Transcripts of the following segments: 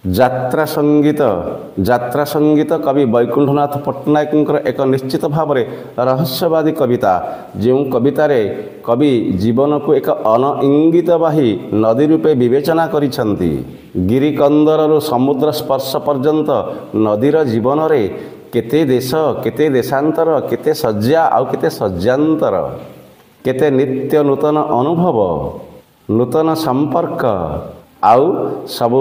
ଯାତ୍ରା ସଙ୍ଗୀତ କବି ବୈକୁଣ୍ଠନାଥ ପଟ୍ଟନାୟକଙ୍କର ଏକ ନିଶ୍ଚିତ ଭାବରେ ରହସ୍ୟବାଦୀ କବିତା। ଯେଉଁ କବିତାରେ କବି ଜୀବନକୁ ଏକ ଅନଇଙ୍ଗିତବାହୀ ନଦୀ ରୂପେ ବିବେଚନା କରିଛନ୍ତି। ଗିରିକନ୍ଦରରୁ ସମୁଦ୍ର ସ୍ପର୍ଶ ପର୍ଯ୍ୟନ୍ତ ନଦୀର ଜୀବନରେ କେତେ ଦେଶ, କେତେ ଦେଶାନ୍ତର, କେତେ ଶଯ୍ୟା ଆଉ କେତେ ଶଯ୍ୟାନ୍ତର, କେତେ ନିତ୍ୟ ନୂତନ ଅନୁଭବ, ନୂତନ ସମ୍ପର୍କ ଆଉ ସବୁ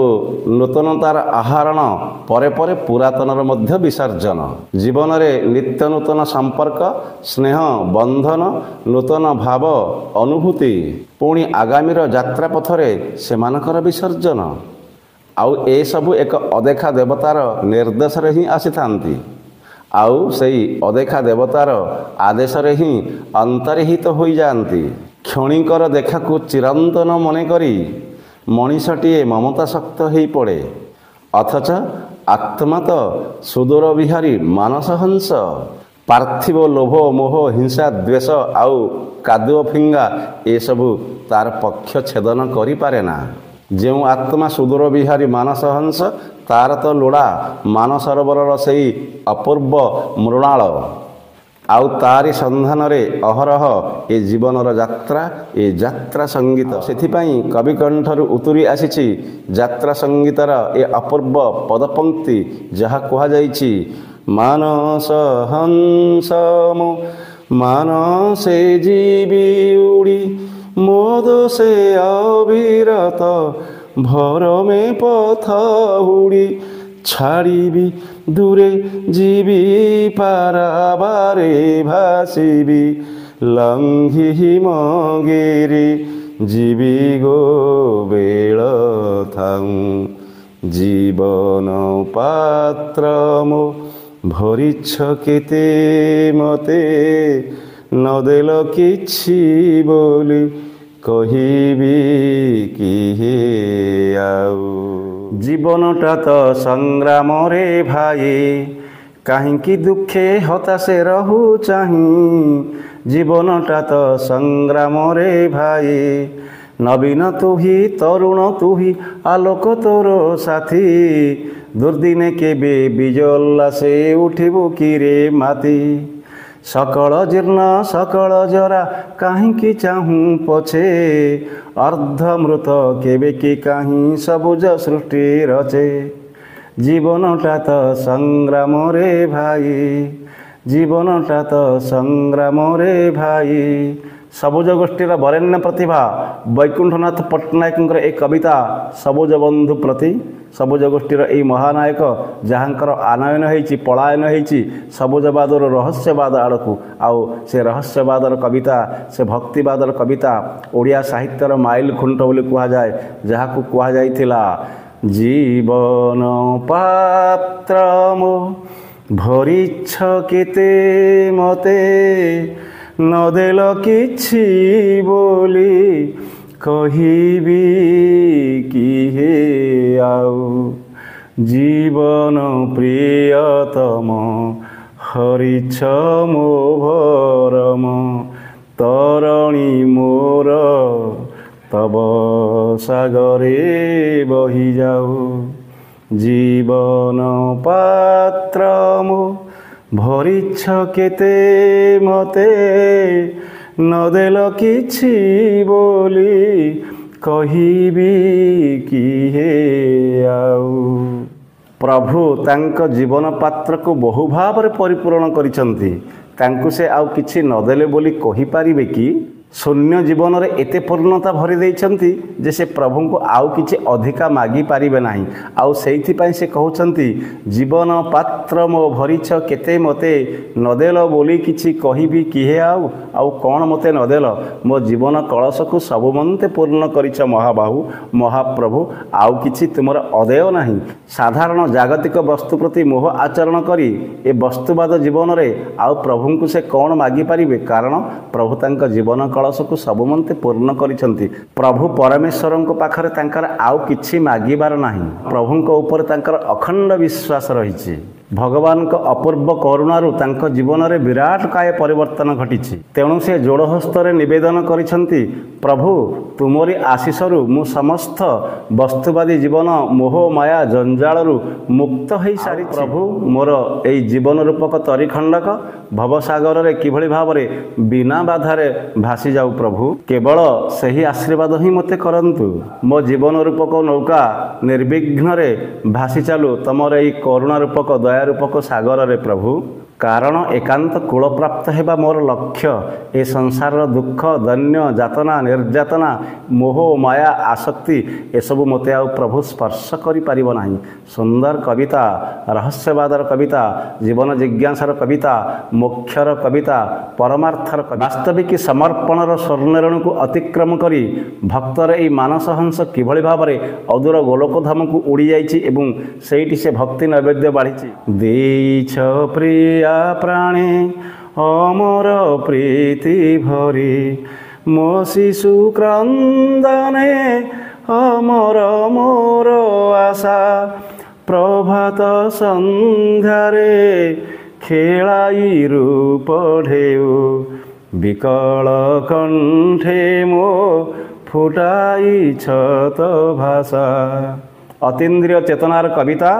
ନୂତନତାର ଆହରଣ ପରେ ପରେ ପୁରାତନର ମଧ୍ୟ ବିସର୍ଜନ। ଜୀବନରେ ନିତ୍ୟ ନୂତନ ସମ୍ପର୍କ, ସ୍ନେହ, ବନ୍ଧନ, ନୂତନ ଭାବ, ଅନୁଭୂତି, ପୁଣି ଆଗାମୀର ଯାତ୍ରା ପଥରେ ସେମାନଙ୍କର ବିସର୍ଜନ। ଆଉ ଏସବୁ ଏକ ଅଦେଖା ଦେବତାର ନିର୍ଦ୍ଦେଶରେ ହିଁ ଆସିଥାନ୍ତି। ଆଉ ସେଇ ଅଦେଖା ଦେବତାର ଆଦେଶରେ ହିଁ ଅନ୍ତର୍ହିତ ହୋଇଯାଆନ୍ତି। କ୍ଷଣିକର ଦେଖାକୁ ଚିରନ୍ତନ ମନେକରି ମଣିଷଟିଏ ମମତାସକ୍ତ ହୋଇପଡ଼େ। ଅଥଚ ଆତ୍ମା ତ ସୁଦୂର ବିହାରୀ ମାନସ ହଂସ। ପାର୍ଥିବ ଲୋଭ, ମୋହ, ହିଂସା, ଦ୍ୱେଷ ଆଉ କାଦୁଅ ଫିଙ୍ଗା ଏସବୁ ତାର ପକ୍ଷ ଛେଦନ କରିପାରେ ନା। ଯେଉଁ ଆତ୍ମା ସୁଦୂର ବିହାରୀ ମାନସ ହଂସ, ତାର ତ ଲୋଡ଼ା ମାନସରୋବରର ସେଇ ଅପୂର୍ବ ମୃଣାଳ। ଆଉ ତାରି ସନ୍ଧାନରେ ଅହରହ ଏ ଜୀବନର ଯାତ୍ରା, ଏ ଯାତ୍ରା ସଙ୍ଗୀତ। ସେଥିପାଇଁ କବିକଣ୍ଠରୁ ଉତୁରି ଆସିଛି ଯାତ୍ରା ସଙ୍ଗୀତର ଏ ଅପୂର୍ବ ପଦପଂକ୍ତି, ଯାହା କୁହାଯାଇଛି ମାନସ ହଂସ ମୋ ମାନସେ ଯିବି ଉଡ଼ି, ମୋ ଦୋଷେ ଅବିରତ ଭରମେ ପଥ ହୁଡ଼ି, ଛାଡ଼ିବି ଦୂରେ ଯିବି ପାରାବାରେ ଭାସିବି, ଲଙ୍ଘି ହିମଗିରି ଯିବି ଗୋ ବେଳ ଥାଉଁ, ଜୀବନ ପାତ୍ର ମୋ ଭରିଛ କେତେ ମତେ, ନଦେଲ କିଛି ବୋଲି କହିବି କିଏ ଆଉ। ଜୀବନଟା ତ ସଂଗ୍ରାମରେ ଭାଇ, କାହିଁକି ଦୁଃଖେ ହତାଶେ ରହୁ ଚାହିଁ। ଜୀବନଟା ତ ସଂଗ୍ରାମରେ ଭାଇ, ନବୀନ ତୁହି, ତରୁଣ ତୁହି, ଆଲୋକ ତୋର ସାଥୀ। ଦୁର୍ଦିନେ କେବେ ବିଜୟ ଉଲ୍ଲାସେ ଉଠିବୁ କିରେ ମାତି। ସକଳ ଜୀର୍ଣ୍ଣ ସକଳ ଜରା କାହିଁକି ଚାହୁଁ ପଛେ, ଅର୍ଦ୍ଧମୃତ କେବେ କି କାହିଁ ସବୁଜ ସୃଷ୍ଟି ରଚେ। ଜୀବନଟା ତ ସଂଗ୍ରାମରେ ଭାଇ, ଜୀବନଟା ତ ସଂଗ୍ରାମରେ ଭାଇ। ସବୁଜ ଗୋଷ୍ଠୀର ବରେଣ୍ୟ ପ୍ରତିଭା ବୈକୁଣ୍ଠନାଥ ପଟ୍ଟନାୟକଙ୍କର ଏ କବିତା ସବୁଜ ବନ୍ଧୁ ପ୍ରତି, ସବୁଜ ଗୋଷ୍ଠୀର ଏହି ମହାନାୟକ ଯାହାଙ୍କର ଆନୟନ ହେଇଛି, ପଳାୟନ ହେଇଛି ସବୁଜବାଦର ରହସ୍ୟବାଦ ଆଡ଼କୁ। ଆଉ ସେ ରହସ୍ୟବାଦର କବିତା, ସେ ଭକ୍ତିବାଦର କବିତା ଓଡ଼ିଆ ସାହିତ୍ୟର ମାଇଲ ଖୁଣ୍ଟ ବୋଲି କୁହାଯାଏ। ଯାହାକୁ କୁହାଯାଇଥିଲା ଜୀବନ ପାତ୍ର ମୋ ଭରିଛ କେତେ ମତେ, ନଦେଲ କିଛି ବୋଲି କହିବି କିଏ ଆଉ। ଜୀବନ ପ୍ରିୟତମ ହରିଛ ମୋ ଭରମ, ତରଣୀ ମୋର ତବ ସାଗରେ ବହିଯାଉ। ଜୀବନ ପାତ୍ର ମୋ ଭରିଛ କେତେ ମତେ, ନଦେଲ କିଛି ବୋଲି କହିବି କିଏ ଆଉ। ପ୍ରଭୁ ତାଙ୍କ ଜୀବନ ପାତ୍ରକୁ ବହୁ ଭାବରେ ପରିପୂରଣ କରିଛନ୍ତି। ତାଙ୍କୁ ସେ ଆଉ କିଛି ନଦେଲେ ବୋଲି କହିପାରିବେ କି? ଶୂନ୍ୟ ଜୀବନରେ ଏତେ ପୂର୍ଣ୍ଣତା ଭରି ଦେଇଛନ୍ତି ଯେ ସେ ପ୍ରଭୁଙ୍କୁ ଆଉ କିଛି ଅଧିକା ମାଗିପାରିବେ ନାହିଁ। ଆଉ ସେଇଥିପାଇଁ ସେ କହୁଛନ୍ତି ଜୀବନ ପାତ୍ର ମୋ ଭରିଛ କେତେ ମତେ, ନଦେଲ ବୋଲି କିଛି କହିବି କିଏ ଆଉ। ଆଉ କ'ଣ ମୋତେ ନଦେଲ? ମୋ ଜୀବନ କଳସକୁ ସବୁମନ୍ତେ ପୂର୍ଣ୍ଣ କରିଛ ମହାବାହୁ, ମହାପ୍ରଭୁ। ଆଉ କିଛି ତୁମର ଅଦେୟ ନାହିଁ। ସାଧାରଣ ଜାଗତିକ ବସ୍ତୁ ପ୍ରତି ମୋହ ଆଚରଣ କରି ଏ ବସ୍ତୁବାଦ ଜୀବନରେ ଆଉ ପ୍ରଭୁଙ୍କୁ ସେ କ'ଣ ମାଗିପାରିବେ? କାରଣ ପ୍ରଭୁ ତାଙ୍କ ଜୀବନ କଳସକୁ ସବୁମନ୍ତେ ପୂର୍ଣ୍ଣ କରିଛନ୍ତି। ପ୍ରଭୁ ପରମେଶ୍ୱରଙ୍କ ପାଖରେ ତାଙ୍କର ଆଉ କିଛି ମାଗିବାର ନାହିଁ। ପ୍ରଭୁଙ୍କ ଉପରେ ତାଙ୍କର ଅଖଣ୍ଡ ବିଶ୍ୱାସ ରହିଛି। भगवान अपूर्व करुणार जीवन में विराट काय परिवर्तन घटी तेणु से जोड़हस्तर निवेदन करिसेंती प्रभु तुमरी आशीषरु मु समस्त वस्तुवादी जीवन मोह माया जंजालू मुक्त हो सारी प्रभु मोर यही जीवन रूपक तरीखंडक भवसागर में किभली भाव में बिना बाधारे भासी जाऊ प्रभु केवल सही आशीर्वाद ही मते करंतु मो जीवन रूपक नौका निर्विघ्न भासी चालू तमर यही करुणा रूपक दया रूपक सागर रे प्रभु कारण एकांत कूल प्राप्त हेबा मोर लक्ष्य ए संसार दुख दैन्य जातना निर्यातना मोह माया आसक्ति एसबू मते आ प्रभु स्पर्श करि परिबो नाही। सुंदर कविता रहस्यवादर कविता जीवन जिज्ञासार कविता मोक्षर कविता परमार्थर वास्तविक समर्पणर स्वर्णरेणु को अतिक्रम करी भक्तर ए मानस हंस किभली भाव में अदूर गोलोक धाम को उड़ी जाइछि एवं सेठी से भक्ति नैवेद्य बाढ़ी देइछ प्रिया प्राणे अमर प्रीति भरी मो शिशु क्रंदने अमर मोर आशा प्रभात संध्यारे खेलाई रूप ढेउ विकल कंठे मो फुटाई छत भाषा अतीन्द्रिय चेतनार कविता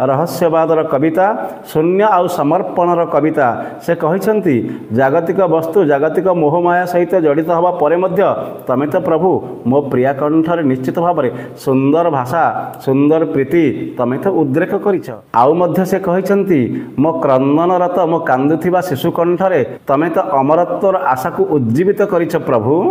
रहस्यवादर कविता शून्य आउ समर्पणर कविता से कहिसेंती जागतिक वस्तु जागतिक मोहमाया सहित जड़ित हवा परे मध्य तमे तो प्रभु मो प्रिया कंठरे निश्चित भाव में सुंदर भाषा सुंदर प्रीति तमे तो उद्रेक करिछ आउ मध्य से कहिसेंती मो क्रंदनरत मो कांदुथिबा शिशु कंठरे तमे तो अमरत्वर आशा को उज्जीवित करिछ प्रभु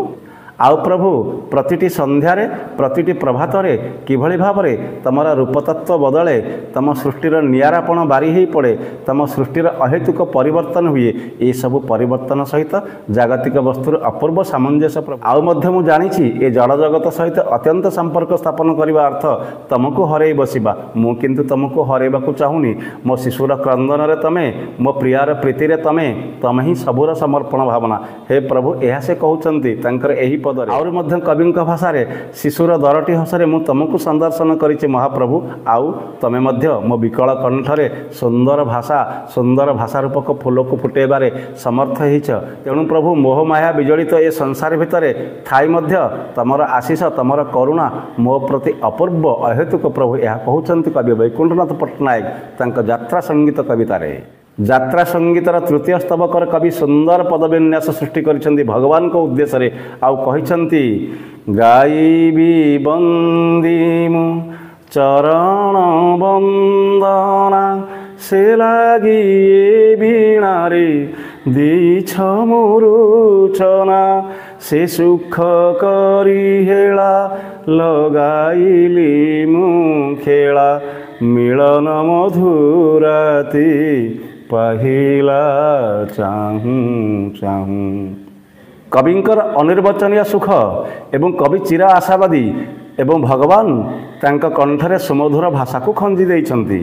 आउ प्रभु प्रतिटी संध्यारे प्रतिटी प्रभातरे किभली भाव में तमरा रूपतत्व बदले तम सृष्टिर निरापण बारी ही पड़े तम सृष्टिर अहेतुक परिवर्तन हुए ये सब परिवर्तन सहित जागतिक वस्तुर अपूर्व सामंजस्य प्रभु आउ मध्य मु जानिछि ए जड़ जगत सहित अत्यंत संपर्क स्थापन करने अर्थ तुमको हरई बसिबा मु किंतु तुमको हरैबाकू चाहूनी मो शिशुर क्रंदन रे तमे मो प्रियार प्रीति रे तमे तमे ही सबुर समर्पण भावना हे प्रभु यह से कहउचंती तांकर एही पदरे आउर मध्य कविंक भाषा रे शिशुर दरटी हसरे मु तुमको संदर्शन करिछि महाप्रभु आउ तमे मध्य मो विकल कंठरे सुंदर भाषा रूपक फूल को फुटेबारे समर्थ होइछ तेणु प्रभु मोह माया विजड़ित ए संसार भितरे थाई मध्य तमर आशीष तमर करुणा मो प्रति अपूर्व अहेतुक प्रभु यह कहउचंती कवि वैकुंठनाथ पट्टनायक तांक यात्रा संगीत कवितारे यात्रा संगीतर तृतीय स्तबकर कवि सुंदर पदविन्यास सृष्टि करिसेंती भगवान को उद्देश्य रे आउ कहिसेंती गाइबी बंदीमु चरण वंदना से लागी वीणारे दीछ मुरुचना से सुख करी हेला लगाइली मुखेला मिलन मधुराती पहिला चाहूं चाहूं कविंकर अनिर्वचनीय सुख एवं कवि चिरा आशावादी एवं भगवान तांका कंठरे सुमधुर भाषा को खंजी देइछंती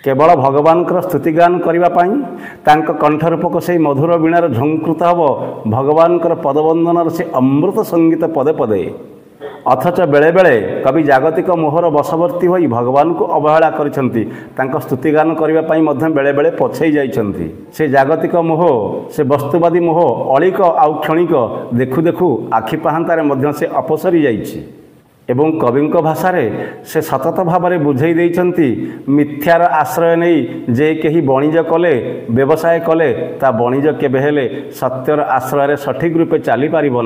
केवल भगवान स्तुतिगान करने तांका कंठरूपक से मधुर वीणार झंकृत हब भगवान पदवंदनार से अमृत संगीत पदे पदे अथच बेले बेले कवि जागतिक मोहर वशवर्ती होई भगवान को अवहेला करिसेंती तांका स्तुतिगान करने मध्य बेले बेले पछई जाइछंती से जागतिक मोह से वस्तुवादी मोह अलिक आउ क्षणिक देखु देखु आखि पाहांतारे मध्य से अपसरी जाइछि एवं कविंक भाषा रे से सतत भाव में बुझे देइछंती मिथ्यार आश्रय नहीं जे कहीं बणिज कले व्यवसाय कले ता बणिज केबे हेले सत्यर आश्रय रे सठिक रूपे चली पारिबो ना।